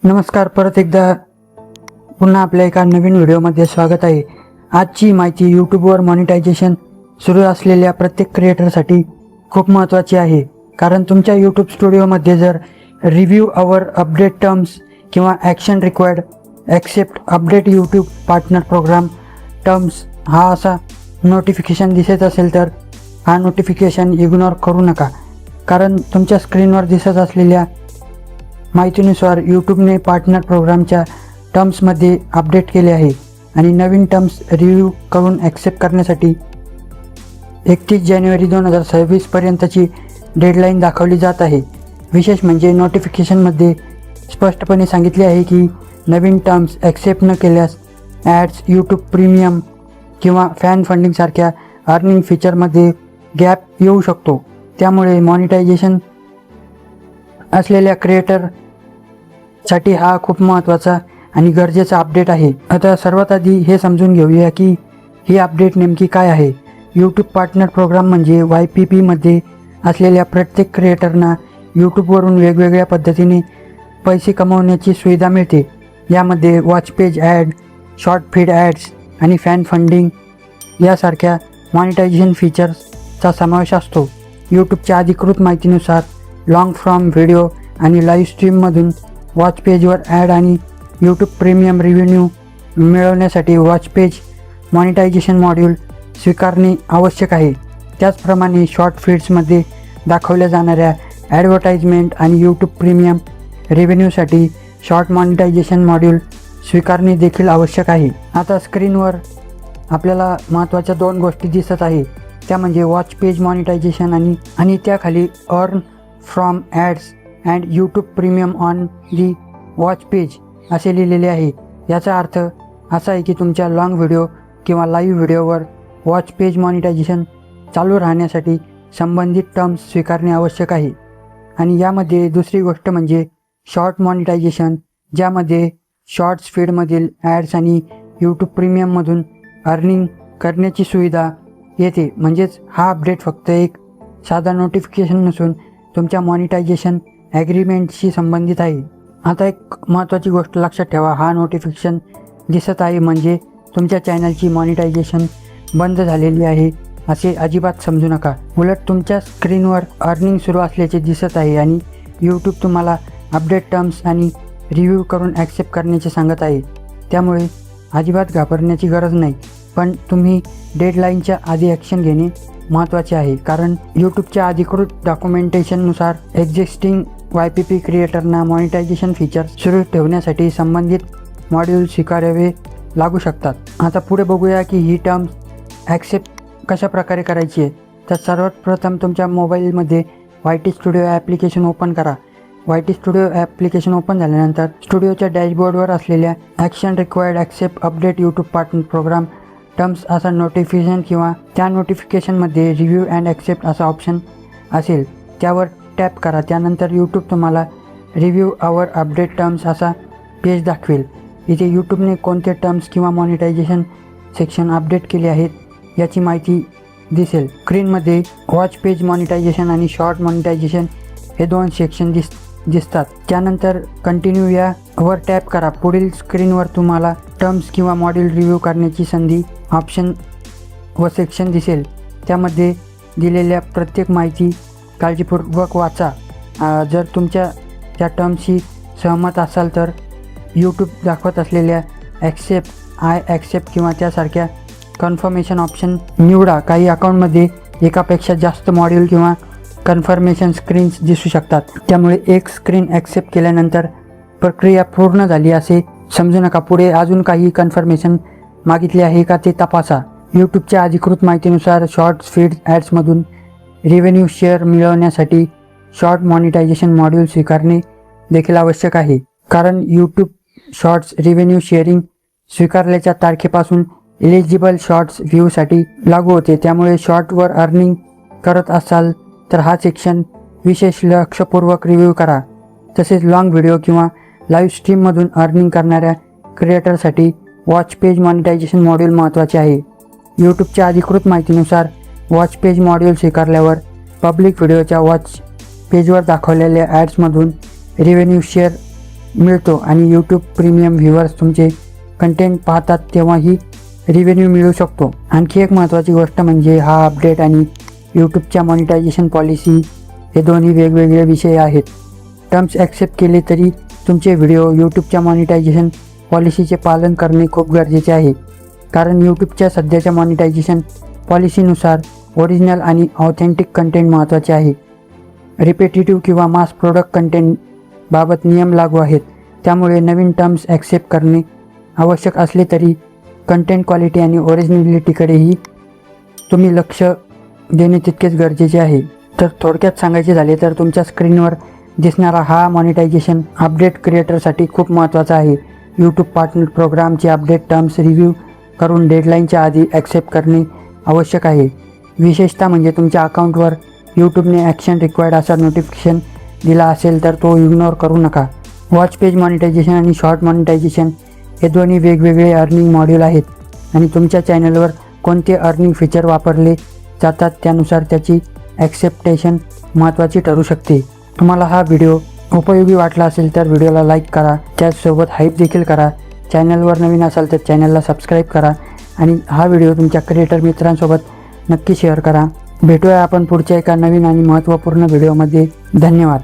नमस्कार, परत एकदा पुन्हा आपल्या एका नवीन व्हिडिओमध्ये स्वागत आहे. आजची माहिती यूट्यूबवर मॉनिटायझेशन सुरू असलेल्या प्रत्येक क्रिएटरसाठी खूप महत्त्वाची आहे. कारण तुमच्या यूट्यूब स्टुडिओमध्ये जर रिव्ह्यू अवर अपडेट टर्म्स किंवा action required accept update YouTube partner program terms हा असा नोटिफिकेशन दिसत असेल तर हा नोटिफिकेशन इग्नोर करू नका. कारण तुमच्या स्क्रीनवर दिसत असलेल्या माहितीनुसार यूट्यूबने पार्टनर प्रोग्रामच्या टर्म्समध्ये अपडेट केले आहे आणि नवीन टर्म्स रिव्ह्यू करून ॲक्सेप्ट करण्यासाठी 31 जानेवारी 2026 पर्यंतची डेडलाईन दाखवली जात आहे. विशेष म्हणजे नोटिफिकेशनमध्ये स्पष्टपणे सांगितले आहे की नवीन टर्म्स ॲक्सेप्ट न केल्यास ॲड्स, यूट्यूब प्रीमियम किंवा फॅन फंडिंगसारख्या अर्निंग फीचरमध्ये गॅप येऊ शकतो. त्यामुळे मॉनिटायझेशन असलेल्या क्रिएटरसाठी हा खूप महत्त्वाचा आणि गरजेचा अपडेट आहे. आता सर्वात आधी हे समजून घेऊया की ही अपडेट नेमकी काय आहे. यूट्यूब पार्टनर प्रोग्राम म्हणजे YPPमध्ये असलेल्या प्रत्येक क्रिएटरना यूट्यूबवरून वेगवेगळ्या पद्धतीने पैसे कमवण्याची सुविधा मिळते. यामध्ये watch page ad, short feed ads आणि फॅन फंडिंग यासारख्या मॉनिटायझेशन फीचर्सचा समावेश असतो. यूट्यूबच्या अधिकृत माहितीनुसार लॉंग फॉर्म व्हिडिओ आणि लाईव्ह स्ट्रीममधून वॉच पेजवर ॲड आणि यूट्यूब प्रीमियम रेव्हेन्यू मिळवण्यासाठी वॉच पेज मॉनिटायझेशन मॉड्यूल स्वीकारणे आवश्यक आहे. त्याचप्रमाणे शॉर्ट फीड्समध्ये दाखवल्या जाणाऱ्या ॲडव्हर्टाइजमेंट आणि यूट्यूब प्रीमियम रेव्हेन्यूसाठी शॉर्ट मॉनिटायझेशन मॉड्यूल स्वीकारणे देखील आवश्यक आहे. आता स्क्रीनवर आपल्याला महत्त्वाच्या 2 गोष्टी दिसत आहे, त्या म्हणजे वॉच पेज मॉनिटायझेशन आणि त्याखाली earn from ads and YouTube premium on the watch page असे लिहिलेले आहे. याचा अर्थ असा आहे की तुमच्या लाँग व्हिडिओ किंवा लाईव्ह व्हिडिओवर वॉच पेज मॉनिटायझेशन चालू राहण्यासाठी संबंधित टर्म्स स्वीकारणे आवश्यक आहे. आणि यामध्ये दुसरी गोष्ट म्हणजे शॉर्ट मॉनिटायझेशन, ज्यामध्ये शॉर्ट्स फीडमधील ॲड्स आणि यूट्यूब प्रीमियममधून अर्निंग करण्याची सुविधा येते. म्हणजेच हा अपडेट फक्त एक साधा नोटिफिकेशन नसून तुमच्या मॉनिटायझेशन ॲग्रीमेंटशी संबंधित आहे. आता एक महत्त्वाची गोष्ट लक्षात ठेवा, हा नोटिफिकेशन दिसत आहे म्हणजे तुमच्या चॅनलची मॉनिटायझेशन बंद झालेली आहे असे अजिबात समजू नका. उलट तुमच्या स्क्रीनवर अर्निंग सुरू असल्याचे दिसत आहे आणि यूट्यूब तुम्हाला अपडेट टर्म्स आणि रिव्ह्यू करून ॲक्सेप्ट करण्याचे सांगत आहे. त्यामुळे अजिबात घाबरण्याची गरज नाही. पण तुम्ही डेडलाईनच्या आधी ॲक्शन घेणे महत्त्वाचे आहे. कारण यूट्यूबच्या अधिकृत डॉक्युमेंटेशननुसार एक्झिस्टिंग YPP क्रिएटरना मॉनिटायझेशन फीचर्स सुरू ठेवण्यासाठी संबंधित मॉड्यूल स्वीकारावे लागू शकतात. आता पुढे बघूया की ही टर्म्स ॲक्सेप्ट कशा प्रकारे करायची आहे. तर सर्वात प्रथम तुमच्या मोबाईलमध्ये YT स्टुडिओ ॲप्लिकेशन ओपन करा. YT स्टुडिओ ॲप्लिकेशन ओपन झाल्यानंतर स्टुडिओच्या डॅशबोर्डवर असलेल्या action required accept update YouTube partner program terms असा नोटिफिकेशन किंवा त्या नोटिफिकेशनमध्ये रिव्ह्यू अँड ॲक्सेप्ट असा ऑप्शन असेल त्यावर टॅप करा. त्यानंतर यूट्यूब तुम्हाला रिव्ह्यू अवर अपडेट टर्म्स असा पेज दाखवेल. इथे यूट्यूबने कोणते टर्म्स किंवा मॉनिटायझेशन सेक्शन अपडेट केले आहेत याची माहिती दिसेल. स्क्रीनमध्ये वॉच पेज मॉनिटायझेशन आणि शॉर्ट मॉनिटायझेशन हे 2 सेक्शन दिसतात. त्यानंतर कंटिन्यू यावर टॅप करा. पुढील स्क्रीनवर तुम्हाला टर्म्स किंवा मॉड्यूल रिव्ह्यू करण्याची संधी ऑप्शन व सेक्शन दिसेल. त्यामध्ये दिलेल्या प्रत्येक माहिती काळजीपूर्वक वाचा. जर तुमच्या त्या टर्म्सशी सहमत असाल तर यूट्यूब दाखवत असलेल्या आय ॲक्सेप्ट किंवा त्यासारख्या कन्फर्मेशन ऑप्शन निवडा. काही अकाउंटमध्ये एकापेक्षा जास्त मॉड्यूल किंवा कन्फर्मेशन स्क्रीन्स दिसू शकतात. त्यामुळे एक स्क्रीन ॲक्सेप्ट केल्यानंतर प्रक्रिया पूर्ण झाली असे समजू नका. पुढे अजून काही कन्फर्मेशन मागितले आहे का ते तपासा. यूट्यूबच्या अधिकृत माहितीनुसार शॉर्ट्स फीड ॲड्समधून रेव्हेन्यू शेअर मिळवण्यासाठी शॉर्ट मॉनिटायझेशन मॉड्यूल स्वीकारणे देखील आवश्यक आहे. कारण यूट्यूब शॉर्ट्स रेव्हेन्यू शेअरिंग स्वीकारल्याच्या तारखेपासून एलिजिबल शॉर्ट्स व्ह्यूसाठी लागू होते. त्यामुळे शॉर्टवर अर्निंग करत असाल तर हा सेक्शन विशेष लक्षपूर्वक रिव्ह्यू करा. तसेच लाँग व्हिडिओ किंवा लाईव्ह स्ट्रीममधून अर्निंग करणाऱ्या क्रिएटरसाठी वॉच पेज मॉनिटायझेशन मॉड्यूल महत्त्वाचे आहे. यूट्यूबच्या अधिकृत माहितीनुसार वॉच पेज मॉड्यूल स्वीकारल्यावर पब्लिक व्हिडिओच्या वॉच पेजवर दाखवलेल्या ॲड्समधून रेव्हेन्यू शेअर मिळतो आणि यूट्यूब प्रीमियम व्ह्यूअर्स तुमचे कंटेंट पाहतात तेव्हाही रिव्हेन्यू मिळू शकतो. आणखी एक महत्त्वाची गोष्ट म्हणजे हा अपडेट आणि यूट्यूबच्या मॉनिटायझेशन पॉलिसी हे दोन्ही वेगवेगळे विषय आहेत. टर्म्स ॲक्सेप्ट केले तरी तुमचे व्हिडिओ यूट्यूबच्या मॉनिटायझेशन पॉलिसीचे पालन करणे खूप गरजेचे आहे. कारण यूट्यूबच्या सध्याच्या मॉनिटायझेशन पॉलिसीनुसार ओरिजिनल आणि ऑथेंटिक कंटेंट महत्त्वाचे आहे. रिपेटिटिव्ह किंवा मास प्रोडक्ट कंटेंट बाबत नियम लागू आहेत. त्यामुळे नवीन टर्म्स ॲक्सेप्ट करणे आवश्यक असले तरी कंटेंट क्वालिटी आणि ओरिजिनॅलिटीकडेही तुम्ही लक्ष देणे तितकेच गरजेचे आहे. तर थोडक्यात सांगायचे झाले तर तुमच्या स्क्रीनवर दिसणारा हा मॉनिटायझेशन अपडेट क्रिएटरसाठी खूप महत्त्वाचा आहे. यूट्यूब पार्टनर प्रोग्रामचे अपडेट टर्म्स रिव्ह्यू करून डेडलाईनच्या आधी ॲक्सेप्ट करणे आवश्यक आहे. विशेषतः म्हणजे तुमच्या अकाउंटवर यूट्यूबने ॲक्शन रिक्वायर्ड असा नोटिफिकेशन दिला असेल तर तो इग्नोर करू नका. वॉच पेज मॉनिटायझेशन आणि शॉर्ट मॉनिटायझेशन हे दोन्ही वेगवेगळे अर्निंग मॉड्यूल आहेत आणि तुमच्या चॅनलवर कोणते अर्निंग फीचर वापरले जातात त्यानुसार त्याची ॲक्सेप्टेशन महत्त्वाची ठरू शकते. तुम्हाला हा व्हिडिओ उपयोगी वाटला असेल तर व्हिडिओला लाईक करा, त्याचसोबत हाईप देखील करा. चॅनलवर नवीन असाल तर चॅनलला सबस्क्राईब करा आणि हा व्हिडिओ तुमच्या क्रिएटर मित्रांसोबत नक्की शेअर करा. भेटूया आपण पुढच्या एका नवीन आणि महत्त्वपूर्ण व्हिडिओमध्ये. धन्यवाद.